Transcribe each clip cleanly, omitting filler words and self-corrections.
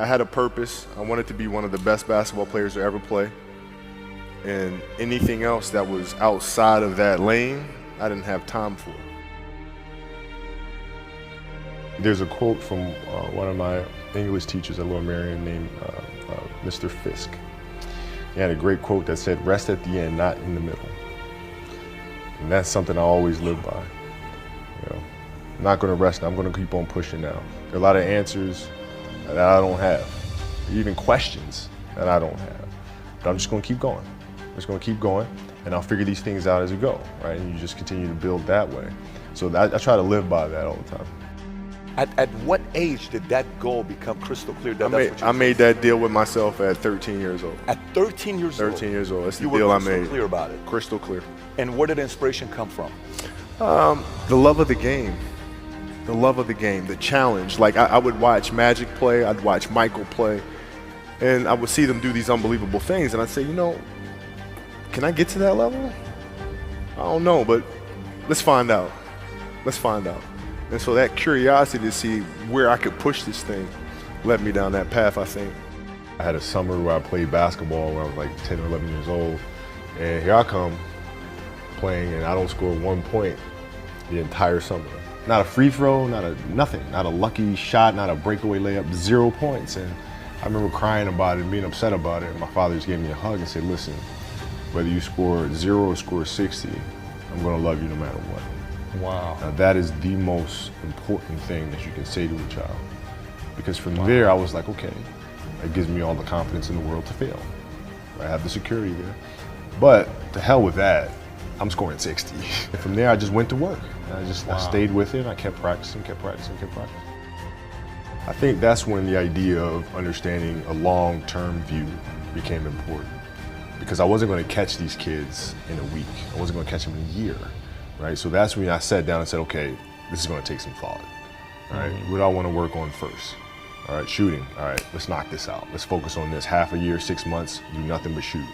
I had a purpose. I wanted to be one of the best basketball players to ever play. And anything else that was outside of that lane, I didn't have time for. There's a quote from one of my English teachers at Lower Merion named Mr. Fisk. He had a great quote that said, "Rest at the end, not in the middle." And that's something I always live by. You know, I'm not going to rest. I'm going to keep on pushing now. There are a lot of answers that I don't have, even questions that I don't have. But I'm just going to keep going. I'm just going to keep going, and I'll figure these things out as we go, right? And you just continue to build that way. So I try to live by that all the time. At what age did that goal become crystal clear? I made that deal with myself at 13 years old. At 13 years old? 13 years old. That's the you deal were I made. crystal clear about it? Crystal clear. And where did inspiration come from? The love of the game. The love of the game, the challenge. Like I would watch Magic play, I'd watch Michael play, and I would see them do these unbelievable things, and I'd say, you know, can I get to that level? I don't know, but let's find out. Let's find out. And so that curiosity to see where I could push this thing led me down that path, I think. I had a summer where I played basketball when I was like 10 or 11 years old, and here I come playing, and I don't score 1 point the entire summer. Not a free throw, nothing, not a lucky shot, not a breakaway layup, 0 points. And I remember crying about it and being upset about it. And my father just gave me a hug and said, "Listen, whether you score 0 or score 60, I'm gonna love you no matter what." Wow. Now that is the most important thing that you can say to a child. Because from there, I was like, okay, that gives me all the confidence in the world to fail. I have the security there. But to hell with that, I'm scoring 60. And from there, I just went to work. And I stayed with it. I kept practicing, kept practicing, kept practicing. I think that's when the idea of understanding a long-term view became important. Because I wasn't going to catch these kids in a week. I wasn't going to catch them in a year, right? So that's when I sat down and said, okay, this is going to take some thought, right? What do I want to work on first? All right, shooting. All right, let's knock this out. Let's focus on this. Half a year, 6 months, do nothing but shoot.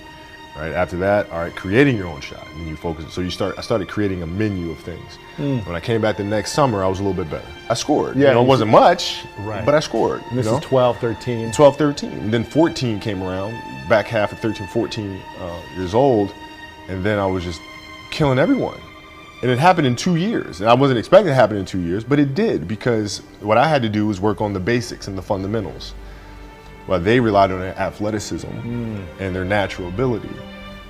Right after that, all right, creating your own shot, and you focus. So I started creating a menu of things. When I came back the next summer, I was a little bit better. I scored. Yeah, you know, it wasn't much, right, but I scored. And this is 12, 13. 12, 13. And then 14 came around, back half of 13, 14 years old, and then I was just killing everyone. And it happened in 2 years. And I wasn't expecting it to happen in 2 years, but it did, because what I had to do was work on the basics and the fundamentals. Well, they relied on their athleticism and their natural ability.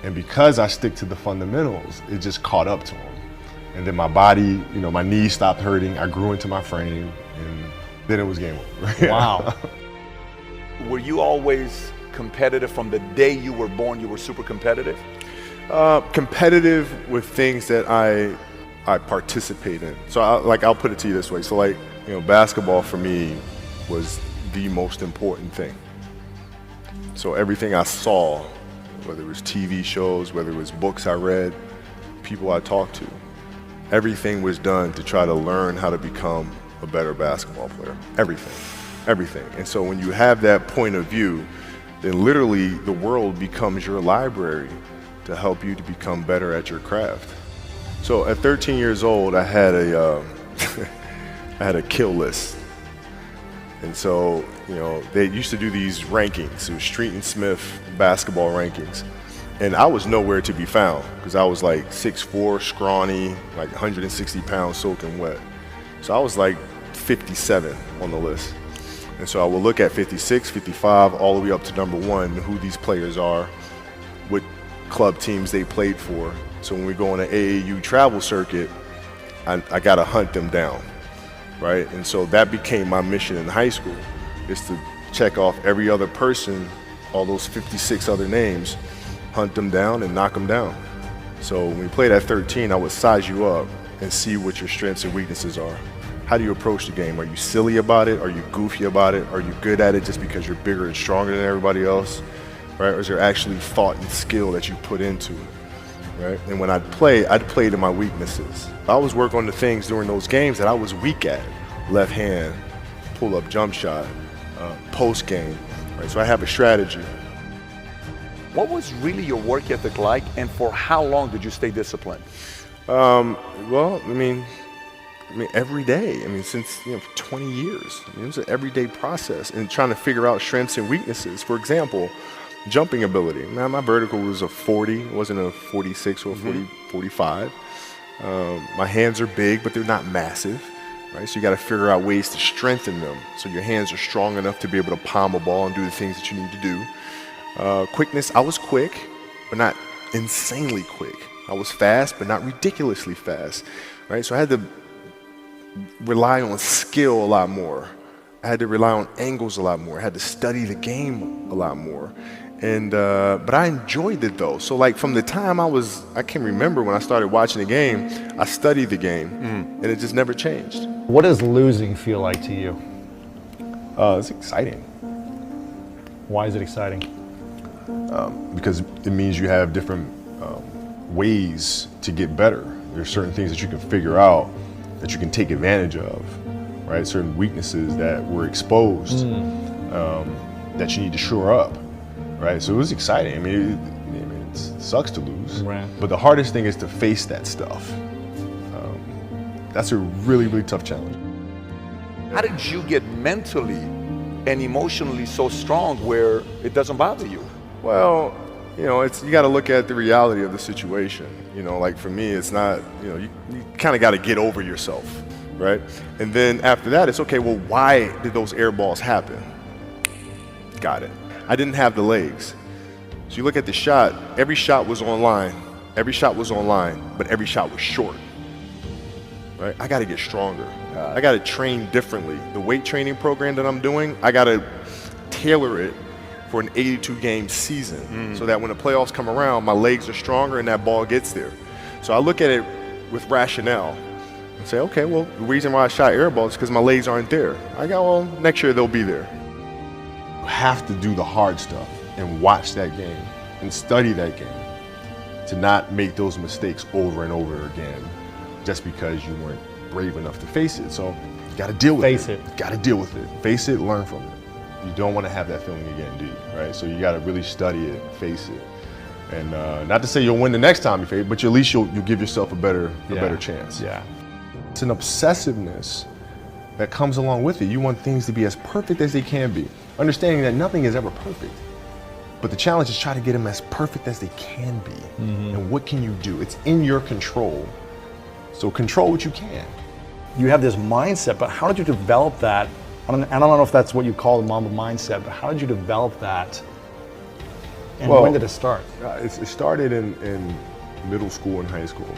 And because I stick to the fundamentals, it just caught up to them. And then my body, you know, my knees stopped hurting. I grew into my frame, and then it was game over. Wow. Were you always competitive from the day you were born? You were super competitive? Competitive with things that I participate in. So I'll put it to you this way. So like, you know, basketball for me was the most important thing. So everything I saw, whether it was TV shows, whether it was books I read, people I talked to, everything was done to try to learn how to become a better basketball player. Everything. And so when you have that point of view, then literally the world becomes your library to help you to become better at your craft. So at 13 years old, I had a I had a kill list. And so, you know, they used to do these rankings. It was Street and Smith basketball rankings. And I was nowhere to be found because I was like 6'4", scrawny, like 160 pounds soaking wet. So I was like 57 on the list. And so I would look at 56, 55, all the way up to number 1, who these players are, what club teams they played for. So when we go on an AAU travel circuit, I got to hunt them down. Right? And so that became my mission in high school, is to check off every other person, all those 56 other names, hunt them down and knock them down. So when we played at 13, I would size you up and see what your strengths and weaknesses are. How do you approach the game? Are you silly about it? Are you goofy about it? Are you good at it just because you're bigger and stronger than everybody else? Right? Or is there actually thought and skill that you put into it? Right? And when I'd play to my weaknesses. I always work on the things during those games that I was weak at. Left hand, pull-up jump shot, post game. Right? So I have a strategy. What was really your work ethic like, and for how long did you stay disciplined? Well, I mean, I mean, every day. I mean, since, for 20 years. I mean, it was an everyday process and trying to figure out strengths and weaknesses. For example, jumping ability. Now, my vertical was a 40, it wasn't a 46 or a 45. My hands are big, but they're not massive, right? So you got to figure out ways to strengthen them so your hands are strong enough to be able to palm a ball and do the things that you need to do. Quickness, I was quick, but not insanely quick. I was fast, but not ridiculously fast, right? So I had to rely on skill a lot more. I had to rely on angles a lot more. I had to study the game a lot more. And but I enjoyed it though. So like from the time I can remember when I started watching the game, I studied the game, and it just never changed. What does losing feel like to you? It's exciting Why is it exciting? because it means you have different ways to get better. There's certain things that you can figure out that you can take advantage of, right? Certain weaknesses that were exposed that you need to shore up, right? So it was exciting. I mean, it sucks to lose, Right. but the hardest thing is to face that stuff. That's a really, really tough challenge. How did you get mentally and emotionally so strong where it doesn't bother you? Well, you got to look at the reality of the situation. Like for me, it's not, you kind of got to get over yourself, right? And then after that, it's okay, well, why did those air balls happen? Got it. I didn't have the legs. So you look at the shot, every shot was online. Every shot was online, but every shot was short, right? I got to get stronger. I got to train differently. The weight training program that I'm doing, I got to tailor it for an 82-game season so that when the playoffs come around, my legs are stronger and that ball gets there. So I look at it with rationale and say, okay, well, the reason why I shot air balls is because my legs aren't there. I go, well, next year they'll be there. You have to do the hard stuff and watch that game and study that game to not make those mistakes over and over again just because you weren't brave enough to face it. So you got to deal with it. Face it. You got to deal with it. Face it, learn from it. You don't want to have that feeling again, do you? Right? So you got to really study it, face it, and not to say you'll win the next time you face it, but at least you'll give yourself a better chance. Yeah. It's an obsessiveness that comes along with it. You want things to be as perfect as they can be, understanding that nothing is ever perfect. But the challenge is try to get them as perfect as they can be. And what can you do? It's in your control. So control what you can. You have this mindset, but how did you develop that? I don't know if that's what you call the Mamba mindset, but how did you develop that? And when did it start? It started in middle school and high school.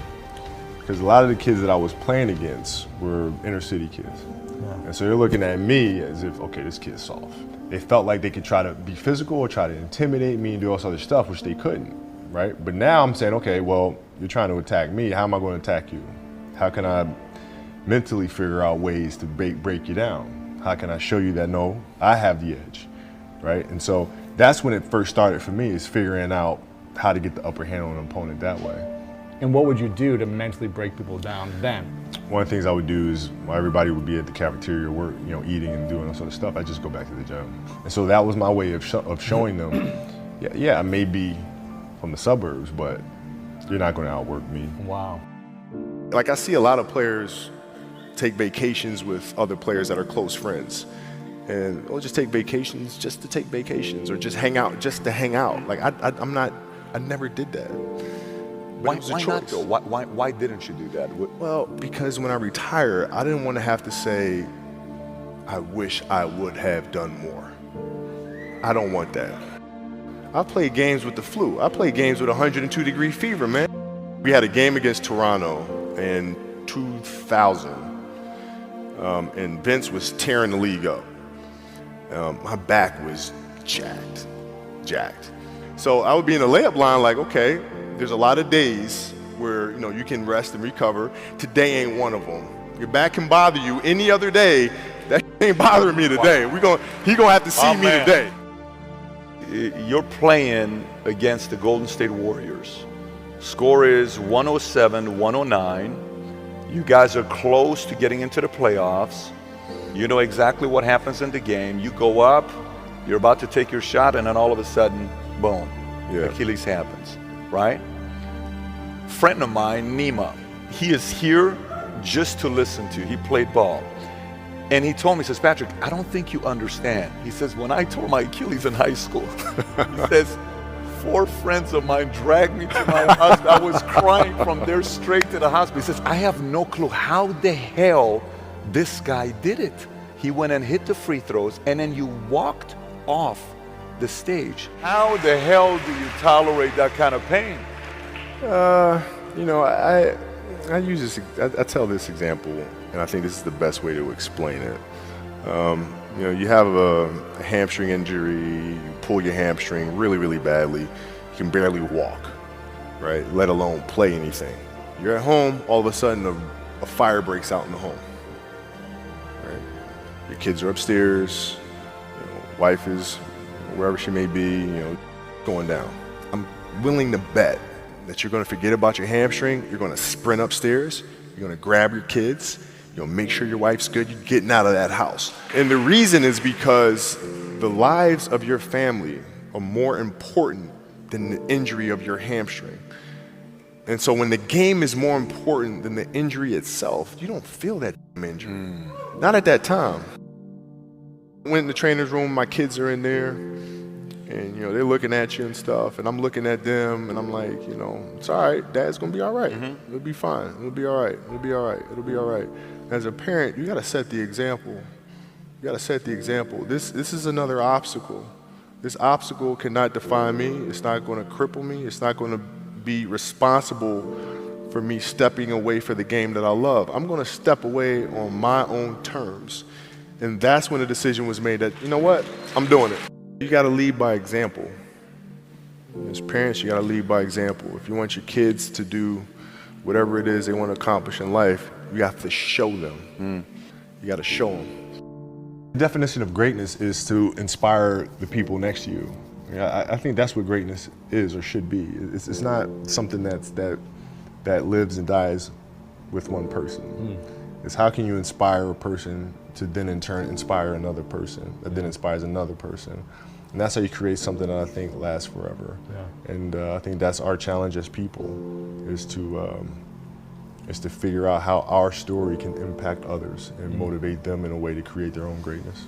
Because a lot of the kids that I was playing against were inner city kids. And so they're looking at me as if, okay, this kid's soft. They felt like they could try to be physical or try to intimidate me and do all this other stuff, which they couldn't, right? But now I'm saying, okay, well, you're trying to attack me. How am I going to attack you? How can I mentally figure out ways to break you down? How can I show you that, no, I have the edge, right? And so that's when it first started for me, is figuring out how to get the upper hand on an opponent that way. And what would you do to mentally break people down then? One of the things I would do is, while everybody would be at the cafeteria work, eating and doing all sort of stuff, I just go back to the gym. And so that was my way of showing them, I may be from the suburbs, but you're not going to outwork me. Wow. Like I see a lot of players take vacations with other players that are close friends. And we'll just take vacations just to take vacations, or just hang out just to hang out. Like I never did that. But Why, it was a why not choice. though? Why didn't you do that? Well, because when I retire, I didn't want to have to say, I wish I would have done more. I don't want that. I played games with the flu. I played games with 102-degree fever, man. We had a game against Toronto in 2000, and Vince was tearing the league up. My back was jacked. So I would be in the layup line like, okay, there's a lot of days where you can rest and recover. Today ain't one of them. Your back can bother you any other day. That ain't bothering me today. He gonna have to see me today. You're playing against the Golden State Warriors. Score is 107-109. You guys are close to getting into the playoffs. You know exactly what happens in the game. You go up, you're about to take your shot, and then all of a sudden, boom, Achilles happens, right? Friend of mine, Nima, he is here just to listen to. He played ball. And he told me, he says, Patrick, I don't think you understand. He says, when I tore my Achilles in high school, he says, 4 friends of mine dragged me to my hospital. I was crying from there straight to the hospital. He says, I have no clue how the hell this guy did it. He went and hit the free throws, and then you walked off the stage. How the hell do you tolerate that kind of pain? You know, I use this. I tell this example, and I think this is the best way to explain it. You know, you have a hamstring injury, you pull your hamstring really, really badly, you can barely walk, right? Let alone play anything. You're at home, all of a sudden a fire breaks out in the home, right? Your kids are upstairs, you know, wife is wherever she may be, you know, going down. I'm willing to bet that you're going to forget about your hamstring, you're going to sprint upstairs, you're going to grab your kids, you know, make sure your wife's good, you're getting out of that house. And the reason is because the lives of your family are more important than the injury of your hamstring. And so when the game is more important than the injury itself, you don't feel that injury. Not at that time. Went in the trainer's room, my kids are in there, and you know, they're looking at you and stuff, and I'm looking at them, and I'm like, you know, it's all right, Dad's gonna be all right. It'll be fine, it'll be all right, it'll be all right, it'll be all right. As a parent, you gotta set the example. You gotta set the example. This is another obstacle. This obstacle cannot define me, it's not gonna cripple me, it's not gonna be responsible for me stepping away for the game that I love. I'm gonna step away on my own terms. And that's when the decision was made that, you know what, I'm doing it. You gotta lead by example. As parents, you gotta lead by example. If you want your kids to do whatever it is they want to accomplish in life, you have to show them. You gotta show them. The definition of greatness is to inspire the people next to you. I think that's what greatness is or should be. It's not something that lives and dies with one person. It's how can you inspire a person to then in turn inspire another person that then inspires another person. And that's how you create something that I think lasts forever. Yeah. And I think that's our challenge as people, is to figure out how our story can impact others and motivate them in a way to create their own greatness.